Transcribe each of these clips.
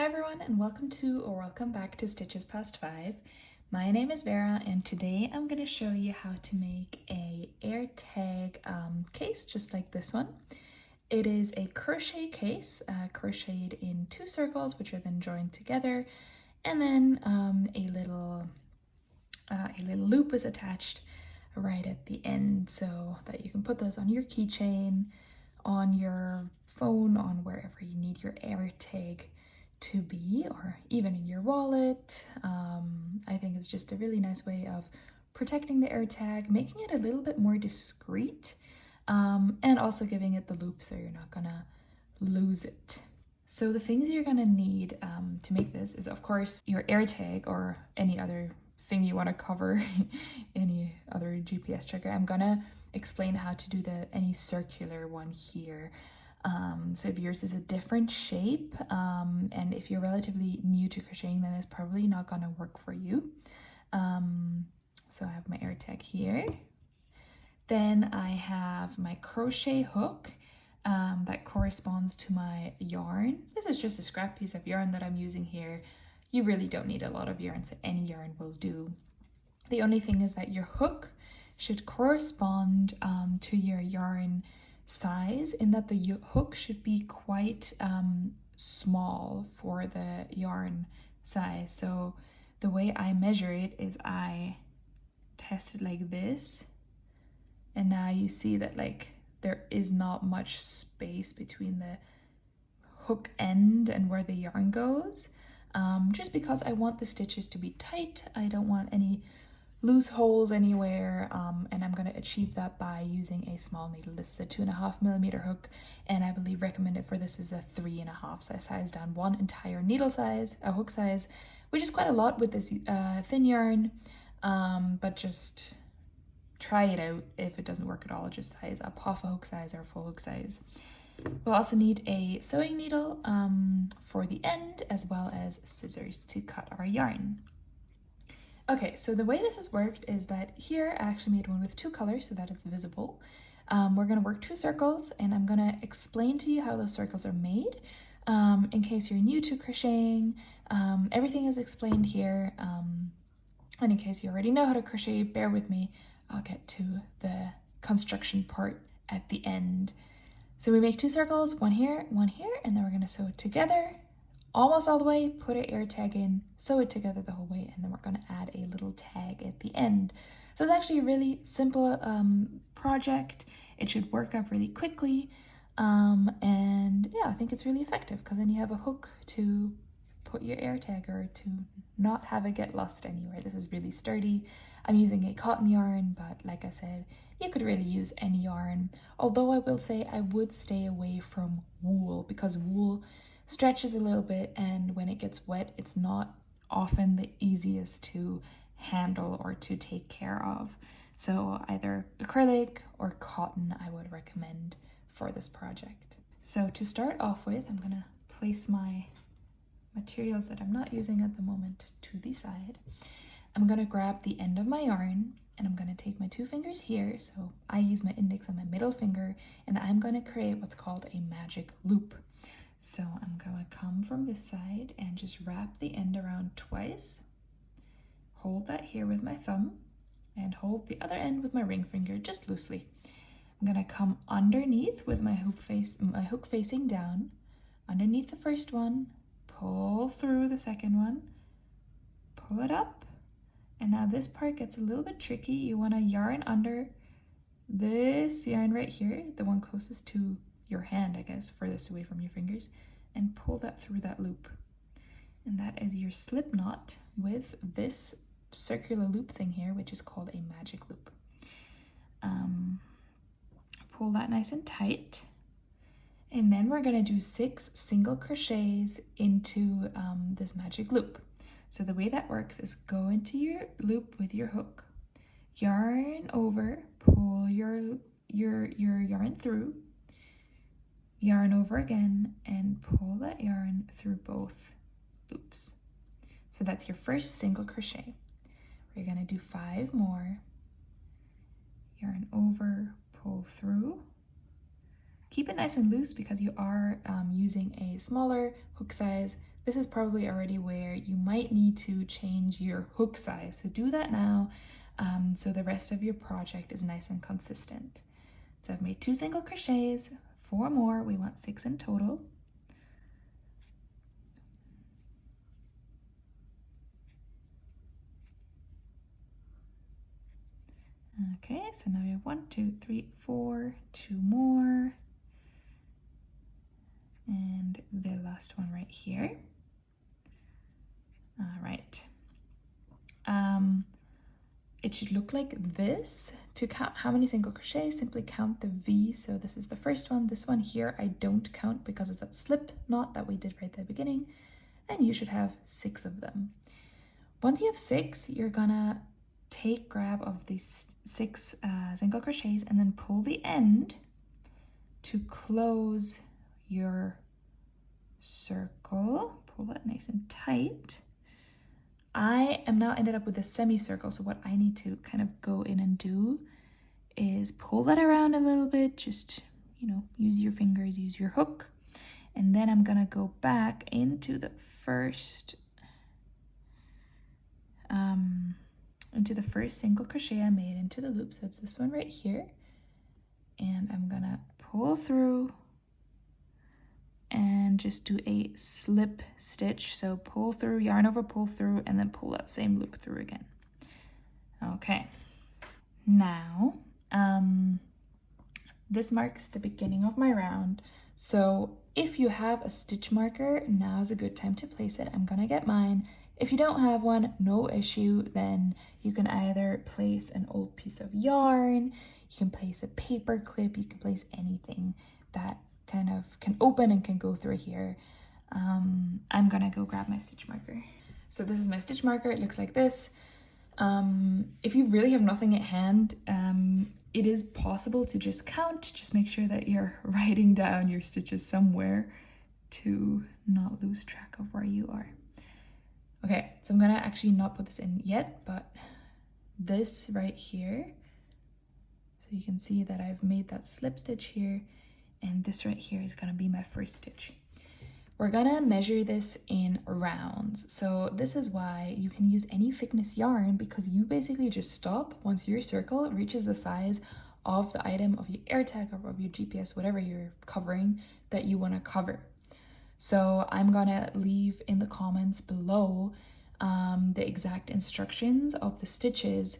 everyone, and welcome back to Stitches Past 5. My name is Vera, and today I'm going to show you how to make a AirTag case just like this one. It is a crochet case, crocheted in 2 circles which are then joined together, and then a little loop is attached right at the end so that you can put those on your keychain, on your phone, on wherever you need your AirTag to be, or even in your wallet. I think it's just a really nice way of protecting the AirTag, making it a little bit more discreet, and also giving it the loop so you're not gonna lose it. So the things you're gonna need to make this is, of course, your AirTag or any other thing you want to cover, any other GPS tracker. I'm gonna explain how to do any circular one here. So if yours is a different shape, and if you're relatively new to crocheting, then it's probably not gonna work for you. So I have my AirTag here. Then I have my crochet hook that corresponds to my yarn. This is just a scrap piece of yarn that I'm using here. You really don't need a lot of yarn, so any yarn will do. The only thing is that your hook should correspond to your yarn size, in that the hook should be quite small for the yarn size. So the way I measure it is I test it like this, and now you see that like there is not much space between the hook end and where the yarn goes, just because I want the stitches to be tight. I don't want any loose holes anywhere, and I'm going to achieve that by using a small needle. This is a 2.5mm hook, and I believe recommended for this is a 3.5. So I sized down one entire needle size, a hook size, which is quite a lot with this thin yarn, but just try it out. If it doesn't work at all, just size up half a hook size or a full hook size. We'll also need a sewing needle for the end, as well as scissors to cut our yarn. Okay, so the way this has worked is that here I actually made one with 2 colors so that it's visible. We're going to work 2 circles, and I'm going to explain to you how those circles are made. In case you're new to crocheting, everything is explained here. And in case you already know how to crochet, bear with me. I'll get to the construction part at the end. So we make 2 circles, one here, and then we're going to sew it together almost all the way, put an AirTag in, sew it together the whole way, and then we're going to add a little tag at the end. So it's actually a really simple project. It should work up really quickly, and yeah, I think it's really effective because then you have a hook to put your AirTag, or to not have it get lost anywhere. This is really sturdy. I'm using a cotton yarn, but like I said, you could really use any yarn. Although I will say I would stay away from wool, because wool stretches a little bit, and when it gets wet, it's not often the easiest to handle or to take care of. So either acrylic or cotton I would recommend for this project. So to start off with, I'm gonna place my materials that I'm not using at the moment to the side. I'm gonna grab the end of my yarn, and I'm gonna take my 2 fingers here. So I use my index and my middle finger, and I'm gonna create what's called a magic loop. So I'm gonna come from this side and just wrap the end around twice. Hold that here with my thumb, and hold the other end with my ring finger just loosely. I'm gonna come underneath with my hook facing down, underneath the first one, pull through the second one, pull it up, and now this part gets a little bit tricky. You want to yarn under this yarn right here, the one closest to your hand, I guess, furthest away from your fingers, and pull that through that loop. And that is your slip knot with this circular loop thing here, which is called a magic loop. Pull that nice and tight, and then we're going to do 6 single crochets into this magic loop. So the way that works is go into your loop with your hook, yarn over, pull your yarn through, yarn over again, and pull that yarn through both loops. So that's your first single crochet. We're going to do 5 more. Yarn over, pull through. Keep it nice and loose because you are using a smaller hook size this is probably already where you might need to change your hook size. So do that now, so the rest of your project is nice and consistent. So I've made 2 single crochets, 4 more, we want 6 in total. Okay, so now we have 1, 2, 3, 4, 2 more, and the last one right here. All right. It should look like this. To count how many single crochets, simply count the V. So this is the first one. This one here I don't count because it's that slip knot that we did right at the beginning, and you should have 6 of them. Once you have 6, you're gonna take grab of these 6 single crochets and then pull the end to close your circle. Pull it nice and tight. I am now ended up with a semicircle, so what I need to kind of go in and do is pull that around a little bit, just, you know, use your fingers, use your hook, and then I'm gonna go back into the first single crochet I made into the loop, so it's this one right here, and I'm gonna pull through and just do a slip stitch. So pull through, yarn over, pull through, and then pull that same loop through again. Okay, now this marks the beginning of my round. So if you have a stitch marker, now is a good time to place it. I'm gonna get mine. If you don't have one, no issue, then you can either place an old piece of yarn, you can place a paper clip, you can place anything that kind of can open and can go through here. I'm gonna go grab my stitch marker. So this is my stitch marker, it looks like this. If you really have nothing at hand, it is possible to just count, just make sure that you're writing down your stitches somewhere to not lose track of where you are. Okay, so I'm gonna actually not put this in yet, but this right here, so you can see that I've made that slip stitch here, and this right here is gonna be my first stitch. We're gonna measure this in rounds. So this is why you can use any thickness yarn, because you basically just stop once your circle reaches the size of the item of your AirTag or of your GPS, whatever you're covering that you wanna cover. So I'm gonna leave in the comments below the exact instructions of the stitches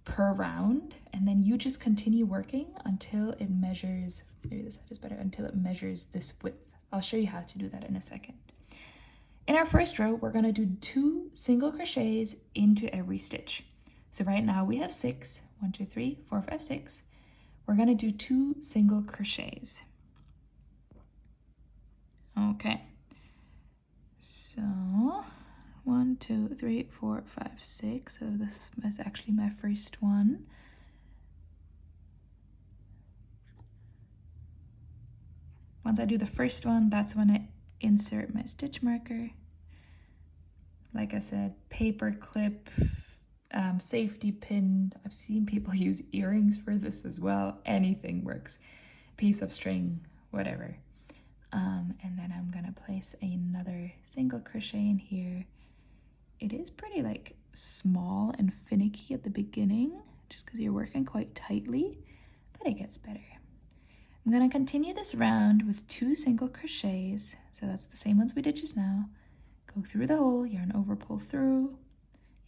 per round, and then you just continue working until it measures, maybe this side is better, until it measures this width. I'll show you how to do that in a second. In our first row, we're gonna do 2 single crochets into every stitch. So right now we have 6, 1, 2, 3, 4, 5, 6. We're gonna do 2 single crochets. Okay, so 1, 2, 3, 4, 5, 6. So this is actually my first one. Once I do the first one, that's when I insert my stitch marker. Like I said, paper clip, safety pin. I've seen people use earrings for this as well. Anything works. Piece of string, whatever. And then I'm gonna place another single crochet in here. It is pretty like small and finicky at the beginning, just because you're working quite tightly, but it gets better. I'm gonna continue this round with 2 single crochets. So that's the same ones we did just now. Go through the hole, yarn over, pull through,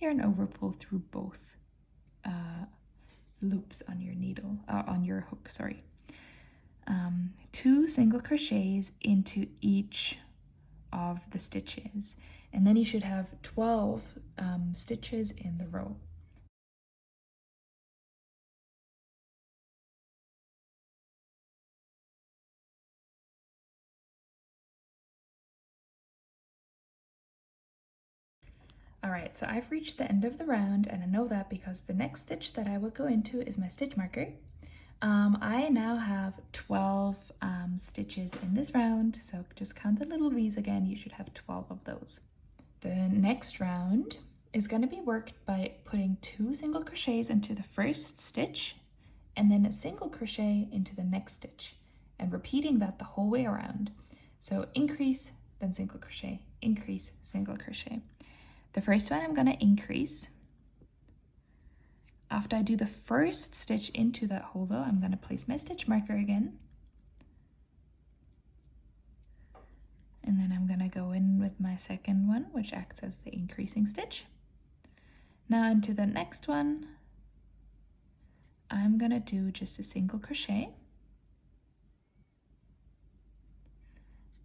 yarn over, pull through both loops on your needle, on your hook, sorry. 2 single crochets into each of the stitches, and then you should have 12 stitches in the row. All right, so I've reached the end of the round, and I know that because the next stitch that I will go into is my stitch marker. I now have 12 stitches in this round, so just count the little V's again. You should have 12 of those. The next round is going to be worked by putting 2 single crochets into the first stitch and then a single crochet into the next stitch, and repeating that the whole way around. So increase then single crochet, increase, single crochet. The first one I'm going to increase. After I do the first stitch into that hole though, I'm going to place my stitch marker again. And then I'm going to go in with my second one, which acts as the increasing stitch. Now into the next one, I'm going to do just a single crochet.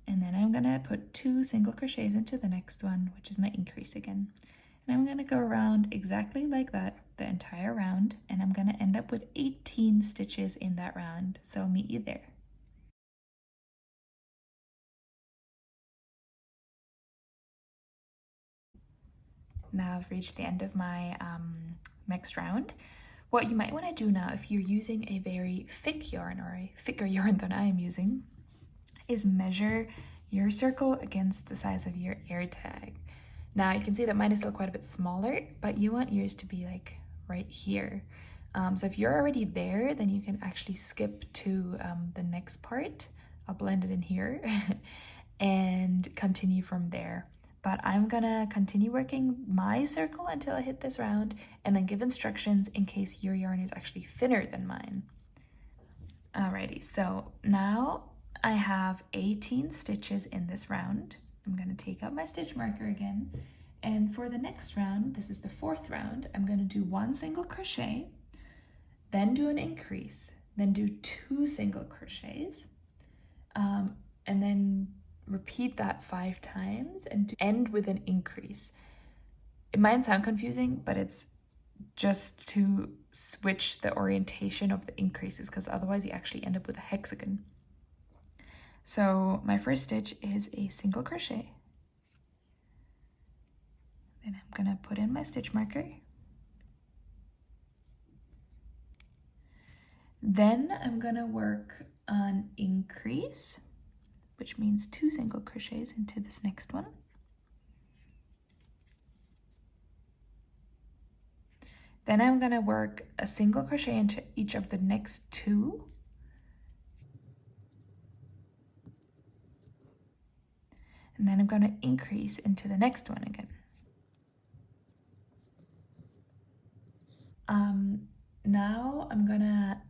And then I'm going to put 2 single crochets into the next one, which is my increase again. And I'm going to go around exactly like that the entire round, and I'm going to end up with 18 stitches in that round. So I'll meet you there. Now I've reached the end of my next round. What you might want to do now, if you're using a very thick yarn or a thicker yarn than I am using, is measure your circle against the size of your AirTag. Now you can see that mine is still quite a bit smaller, but you want yours to be like right here. So if you're already there, then you can actually skip to the next part. I'll blend it in here and continue from there. But I'm gonna continue working my circle until I hit this round and then give instructions in case your yarn is actually thinner than mine. Alrighty, so now I have 18 stitches in this round. I'm gonna take out my stitch marker again. And for the next round, this is the 4th round, I'm gonna do 1 single crochet, then do an increase, then do 2 single crochets, and then repeat that 5 times and end with an increase. It might sound confusing, but it's just to switch the orientation of the increases, because otherwise you actually end up with a hexagon. So my first stitch is a single crochet. Then I'm gonna put in my stitch marker. Then I'm gonna work on increase, which means 2 single crochets into this next one. Then I'm gonna work a single crochet into each of the next 2. And then I'm gonna increase into the next one again. Now I'm gonna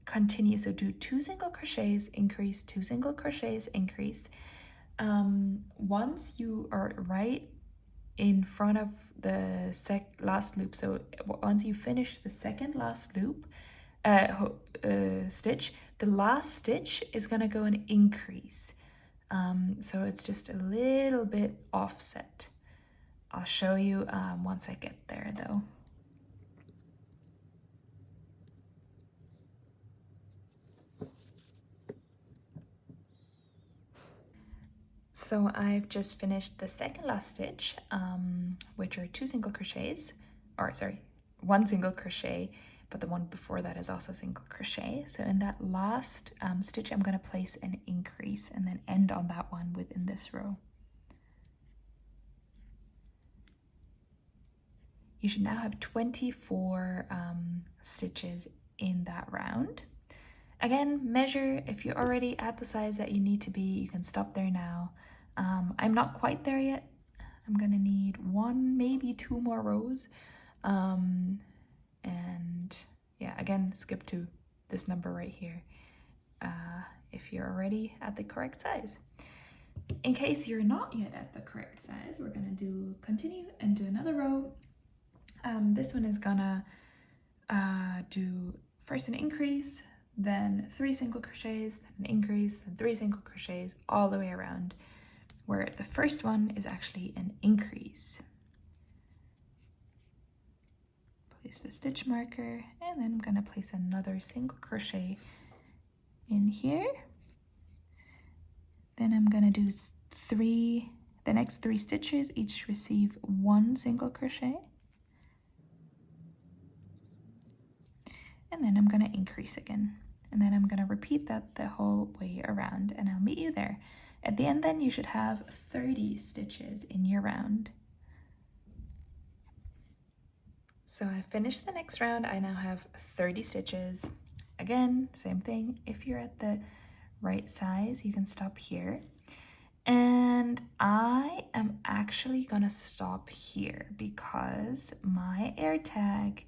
continue, so do 2 single crochets, increase, 2 single crochets, increase. Once you are right in front of the last loop, so once you finish the second last loop, stitch, the last stitch is gonna go an increase. So it's just a little bit offset. I'll show you once I get there though. So I've just finished the second last stitch, which are 2 single crochets, or sorry, 1 single crochet, but the one before that is also single crochet. So in that last stitch, I'm going to place an increase and then end on that one within this row. You should now have 24 stitches in that round. Again, measure. If you're already at the size that you need to be, you can stop there now. I'm not quite there yet. I'm gonna need 1, maybe 2 more rows. And yeah, again, skip to this number right here if you're already at the correct size. In case you're not yet at the correct size, we're gonna continue and do another row. This one is gonna do first an increase, then 3 single crochets, then an increase, then 3 single crochets all the way around, where the first one is actually an increase. Place the stitch marker, and then I'm going to place another single crochet in here. Then I'm going to do the next 3 stitches each receive 1 single crochet. And then I'm going to increase again. And then I'm going to repeat that the whole way around, and I'll meet you there. At the end then you should have 30 stitches in your round. So I finished the next round. I now have 30 stitches. Again, same thing. If you're at the right size, you can stop here. And am actually gonna stop here because my AirTag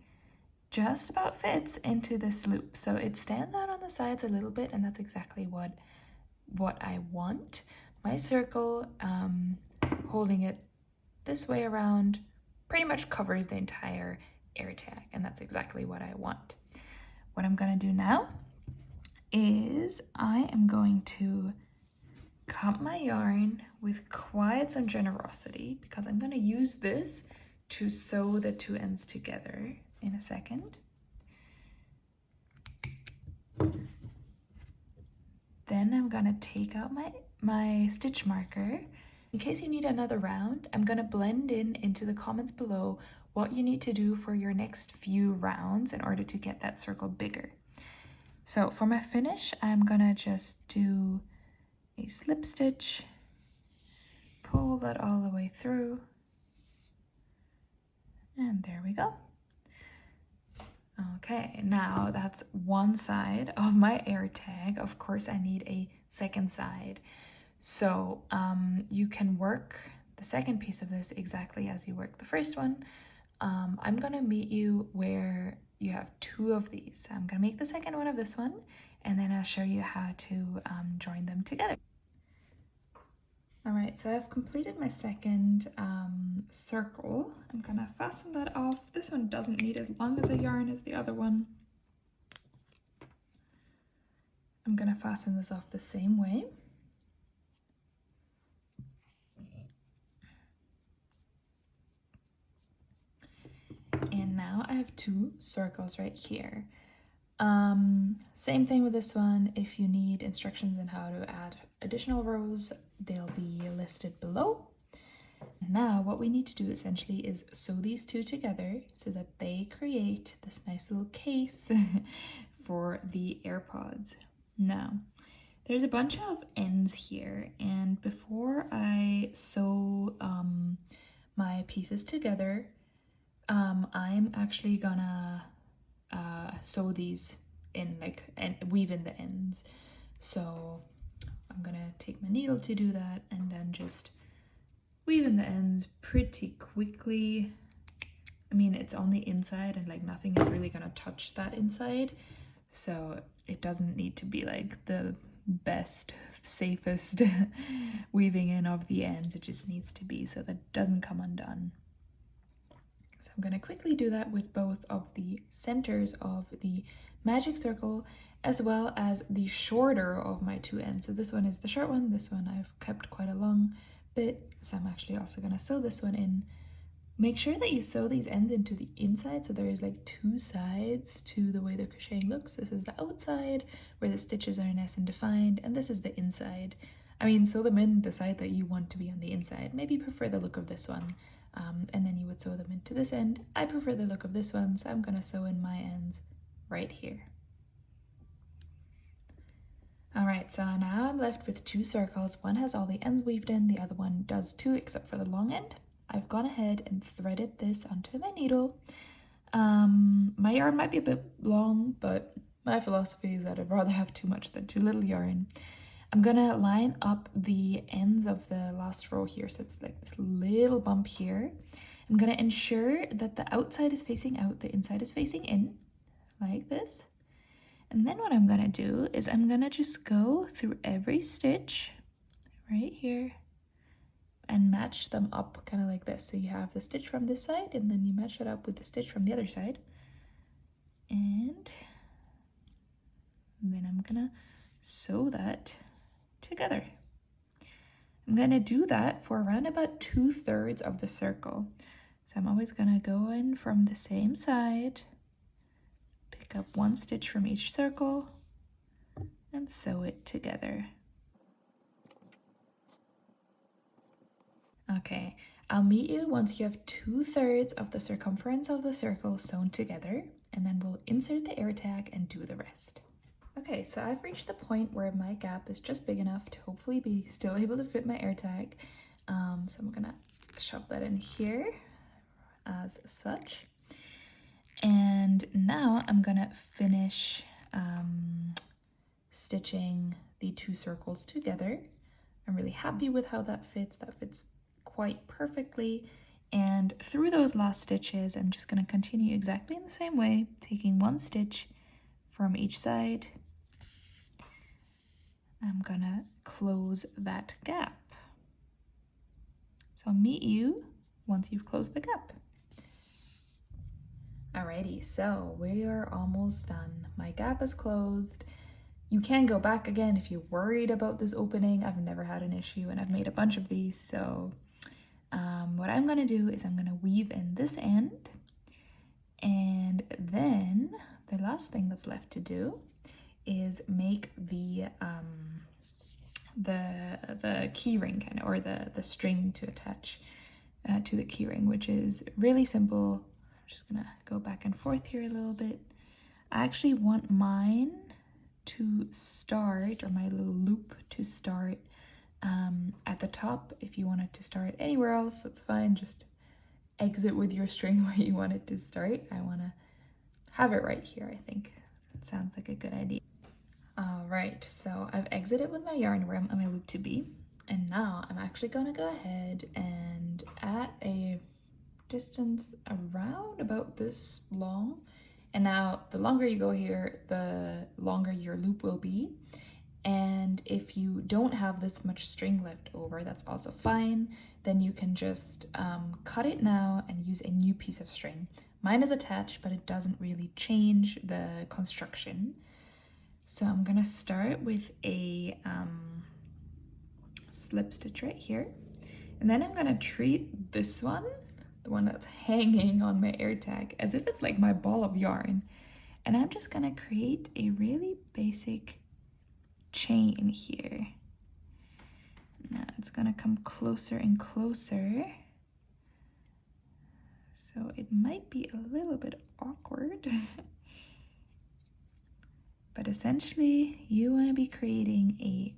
just about fits into this loop. So it stands out on the sides a little bit, and that's exactly what I want. My circle, holding it this way around, pretty much covers the entire AirTag, and that's exactly what I want. What I'm gonna do now is I am going to cut my yarn with quite some generosity because I'm gonna use this to sew the two ends together in a second. Then I'm gonna take out my stitch marker. In case you need another round, I'm gonna blend into the comments below what you need to do for your next few rounds in order to get that circle bigger. So for my finish, I'm gonna just do a slip stitch, pull that all the way through, and there we go. Okay, now that's one side of my AirTag. Of course, I need a second side. So you can work the second piece of this exactly as you work the first one. I'm gonna meet you where you have two of these. I'm gonna make the second one of this one, and then I'll show you how to join them together. All right, so I've completed my second circle. I'm gonna fasten that off. This one doesn't need as long as a yarn as the other one. I'm gonna fasten this off the same way. And now I have two circles right here. Same thing with this one. If you need instructions on how to add additional rows, they'll be listed below. Now what we need to do essentially is sew these two together so that they create this nice little case for the AirPods. Now, there's a bunch of ends here, and before I sew my pieces together, I'm actually gonna sew these in, like, and weave in the ends. So I'm gonna take my needle to do that and then just weave in the ends pretty quickly. I mean, it's on the inside and like nothing is really gonna touch that inside, so it doesn't need to be like the best, safest weaving in of the ends. It just needs to be so that it doesn't come undone. So I'm going to quickly do that with both of the centers of the magic circle as well as the shorter of my two ends. So this one is the short one, this one I've kept quite a long bit, so I'm actually also going to sew this one in. Make sure that you sew these ends into the inside, so there is like two sides to the way the crocheting looks. This is the outside where the stitches are nice and defined, and this is the inside. I mean, sew them in the side that you want to be on the inside. Maybe prefer the look of this one. And then you would sew them into this end. I prefer the look of this one, so I'm gonna sew in my ends right here. All right, so now I'm left with two circles. One has all the ends weaved in, the other one does too, except for the long end. I've gone ahead and threaded this onto my needle. My yarn might be a bit long, but my philosophy is that I'd rather have too much than too little yarn. I'm gonna line up the ends of the last row here, so it's like this little bump here. I'm gonna ensure that the outside is facing out, the inside is facing in, like this. And then what I'm gonna do is I'm gonna just go through every stitch right here and match them up kind of like this. So you have the stitch from this side and then you match it up with the stitch from the other side. And then I'm gonna sew that together. I'm gonna do that for around about 2/3 of the circle. So I'm always gonna go in from the same side, pick up one stitch from each circle, and sew it together. Okay, I'll meet you once you have 2/3 of the circumference of the circle sewn together, and then we'll insert the AirTag and do the rest. Okay, so I've reached the point where my gap is just big enough to hopefully be still able to fit my AirTag. So I'm gonna shove that in here as such. And now I'm gonna finish stitching the two circles together. I'm really happy with how that fits. That fits quite perfectly. And through those last stitches, I'm just going to continue exactly in the same way, taking one stitch from each side. I'm going to close that gap. So I'll meet you once you've closed the gap. Alrighty, so we are almost done. My gap is closed. You can go back again if you're worried about this opening. I've never had an issue and I've made a bunch of these. So what I'm gonna do is I'm gonna weave in this end, and then the last thing that's left to do is make the key ring kind of, or the string to attach to the key ring, which is really simple. I'm just gonna go back and forth here a little bit. I actually want mine to start, or my little loop to start at the top. If you want it to start anywhere else, that's fine. Just exit with your string where you want it to start. I want to have it right here, I think. That sounds like a good idea. All right, so I've exited with my yarn where I want my loop to be. And now I'm actually gonna go ahead and at a distance around about this long. And now the longer you go here, the longer your loop will be. And if you don't have this much string left over, that's also fine. Then you can just cut it now and use a new piece of string. Mine is attached, but it doesn't really change the construction. So I'm gonna start with a slip stitch right here. And then I'm gonna treat this one, the one that's hanging on my AirTag, as if it's like my ball of yarn. And I'm just gonna create a really basic chain here. Now it's gonna come closer and closer. So it might be a little bit awkward. But essentially you wanna be creating a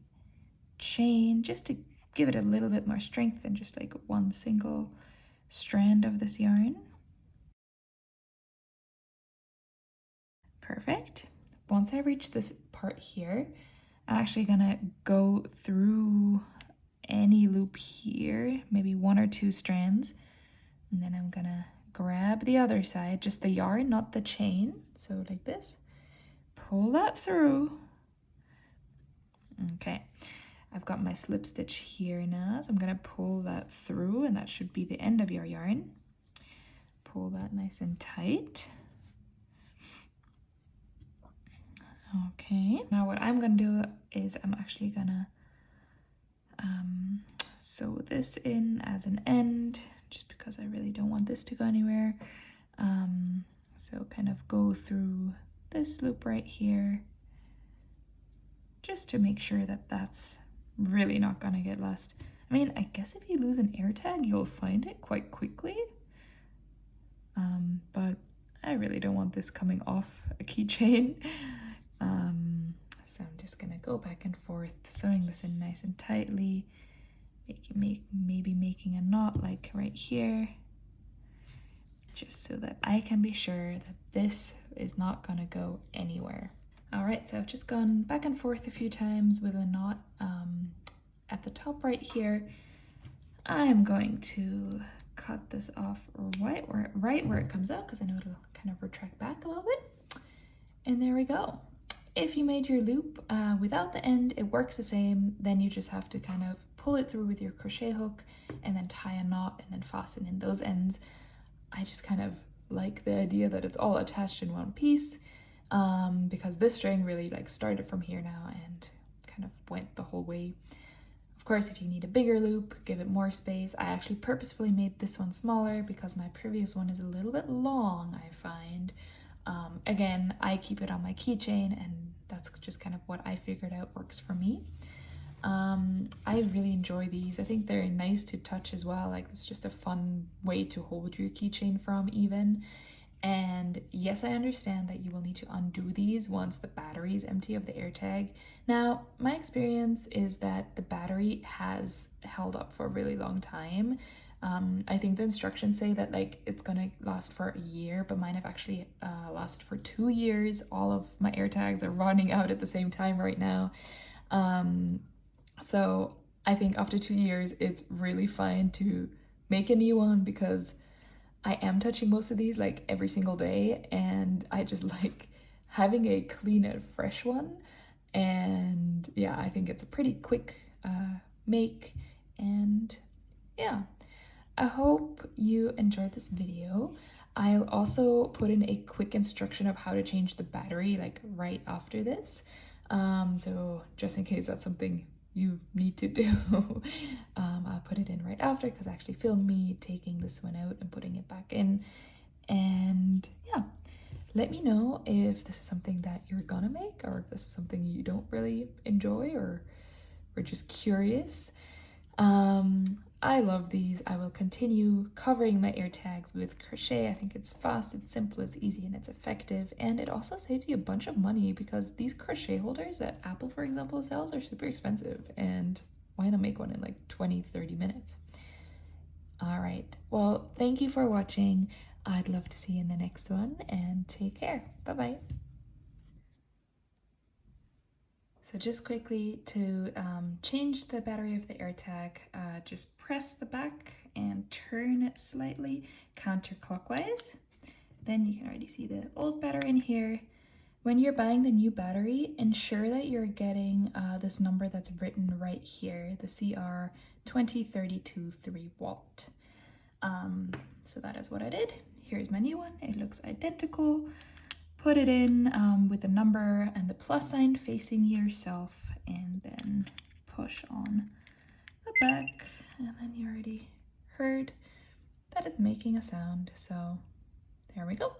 chain just to give it a little bit more strength than just like one single strand of this yarn. Perfect. Once I reach this part here, I'm actually gonna go through any loop here, maybe one or two strands, and then I'm gonna grab the other side, just the yarn, not the chain. So like this, pull that through. Okay, I've got my slip stitch here now, so I'm gonna pull that through, and that should be the end of your yarn. Pull that nice and tight. Okay, now what I'm gonna do is I'm actually gonna sew this in as an end, just because I really don't want this to go anywhere. So kind of go through this loop right here, just to make sure that that's really not gonna get lost. I mean, I guess if you lose an AirTag, you'll find it quite quickly. But I really don't want this coming off a keychain. So I'm just gonna go back and forth, sewing this in nice and tightly, maybe making a knot like right here, just so that I can be sure that this is not gonna go anywhere. All right, so I've just gone back and forth a few times with a knot at the top right here. I'm going to cut this off right where it comes out, because I know it'll kind of retract back a little bit. And there we go. If you made your loop without the end, it works the same. Then you just have to kind of pull it through with your crochet hook and then tie a knot and then fasten in those ends. I just kind of like the idea that it's all attached in one piece, because this string really like started from here now and kind of went the whole way. Of course, if you need a bigger loop, give it more space. I actually purposefully made this one smaller because my previous one is a little bit long, I find. Again, I keep it on my keychain, and that's just kind of what I figured out works for me. I really enjoy these. I think they're nice to touch as well. Like, it's just a fun way to hold your keychain from even. And yes, I understand that you will need to undo these once the battery is empty of the AirTag. Now, my experience is that the battery has held up for a really long time. I think the instructions say that like it's gonna last for a year, but mine have actually lasted for 2 years. All of my AirTags are running out at the same time right now. So I think after 2 years, it's really fine to make a new one because I am touching most of these like every single day, and I just like having a clean and fresh one. And yeah, I think it's a pretty quick make. And yeah, I hope you enjoyed this video. I'll also put in a quick instruction of how to change the battery like right after this. So just in case that's something you need to do, I'll put it in right after because I actually filmed me taking this one out and putting it back in. And yeah, let me know if this is something that you're gonna make or if this is something you don't really enjoy or just curious. I love these. I will continue covering my AirTags with crochet. I think it's fast, it's simple, it's easy, and it's effective. And it also saves you a bunch of money because these crochet holders that Apple, for example, sells are super expensive. And why not make one in like 20-30 minutes? All right. Well, thank you for watching. I'd love to see you in the next one and take care. Bye-bye. So just quickly to change the battery of the AirTag, just press the back and turn it slightly counterclockwise. Then you can already see the old battery in here. When you're buying the new battery, ensure that you're getting this number that's written right here, the CR2032 3-watt. So that is what I did. Here's my new one. It looks identical. Put it in with the number and the plus sign facing yourself, and then push on the back, and then you already heard that it's making a sound. So there we go.